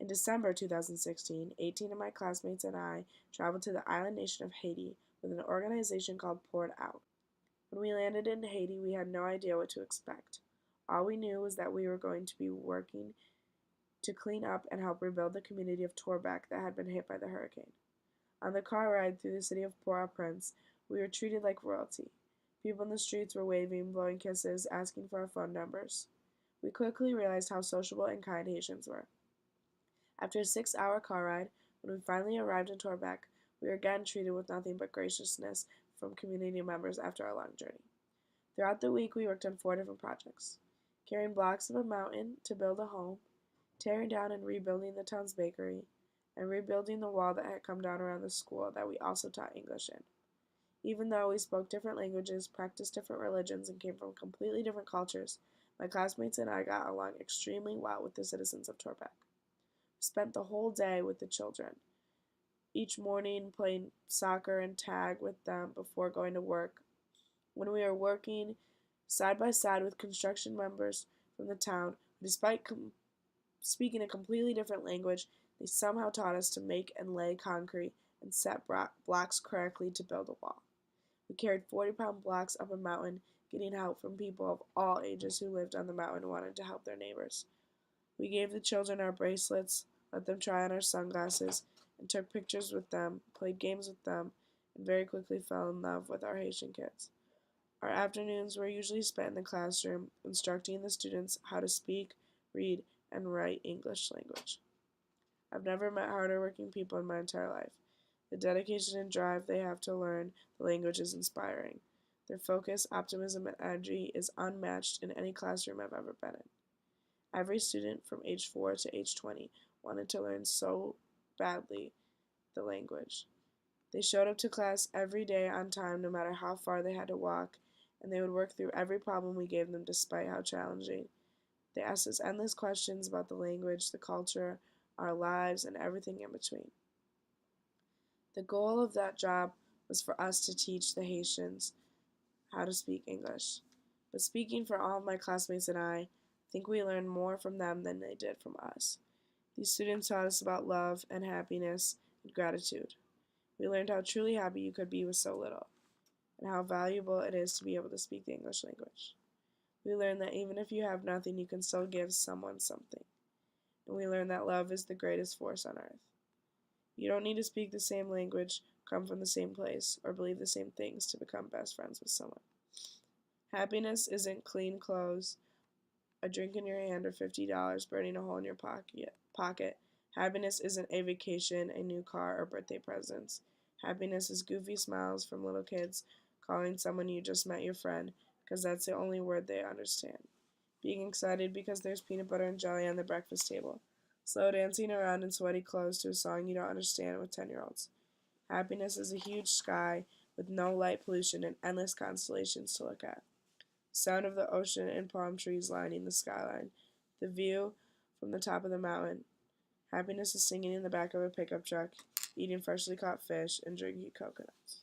In December 2016, 18 of my classmates and I traveled to the island nation of Haiti with an organization called Poured Out. When we landed in Haiti, we had no idea what to expect. All we knew was that we were going to be working to clean up and help rebuild the community of Torbec that had been hit by the hurricane. On the car ride through the city of Port-au-Prince, we were treated like royalty. People in the streets were waving, blowing kisses, asking for our phone numbers. We quickly realized how sociable and kind Haitians were. After a 6-hour car ride, when we finally arrived in Torbec, we were again treated with nothing but graciousness from community members after our long journey. Throughout the week, we worked on 4 different projects: carrying blocks of a mountain to build a home, tearing down and rebuilding the town's bakery, and rebuilding the wall that had come down around the school that we also taught English in. Even though we spoke different languages, practiced different religions, and came from completely different cultures, my classmates and I got along extremely well with the citizens of Torbec. We spent the whole day with the children, each morning playing soccer and tag with them before going to work. When we were working side by side with construction members from the town, despite speaking a completely different language, they somehow taught us to make and lay concrete and set blocks correctly to build a wall. We carried 40-pound blocks up a mountain, getting help from people of all ages who lived on the mountain and wanted to help their neighbors. We gave the children our bracelets, let them try on our sunglasses, and took pictures with them, played games with them, and very quickly fell in love with our Haitian kids. Our afternoons were usually spent in the classroom, instructing the students how to speak, read, and write English language. I've never met harder working people in my entire life. The dedication and drive they have to learn the language is inspiring. Their focus, optimism, and energy is unmatched in any classroom I've ever been in. Every student from age 4 to age 20 wanted to learn so badly the language. They showed up to class every day on time, no matter how far they had to walk, and they would work through every problem we gave them despite how challenging. They asked us endless questions about the language, the culture, our lives, and everything in between. The goal of that job was for us to teach the Haitians how to speak English. But speaking for all of my classmates and I think we learned more from them than they did from us. These students taught us about love and happiness and gratitude. We learned how truly happy you could be with so little, and how valuable it is to be able to speak the English language. We learned that even if you have nothing, you can still give someone something. And we learned that love is the greatest force on earth. You don't need to speak the same language, come from the same place, or believe the same things to become best friends with someone. Happiness isn't clean clothes, a drink in your hand, or $50 burning a hole in your pocket. Happiness isn't a vacation, a new car, or birthday presents. Happiness is goofy smiles from little kids calling someone you just met your friend, because that's the only word they understand. Being excited because there's peanut butter and jelly on the breakfast table. Slow dancing around in sweaty clothes to a song you don't understand with 10-year-olds. Happiness is a huge sky with no light pollution and endless constellations to look at. Sound of the ocean and palm trees lining the skyline. The view from the top of the mountain. Happiness is singing in the back of a pickup truck, eating freshly caught fish, and drinking coconuts.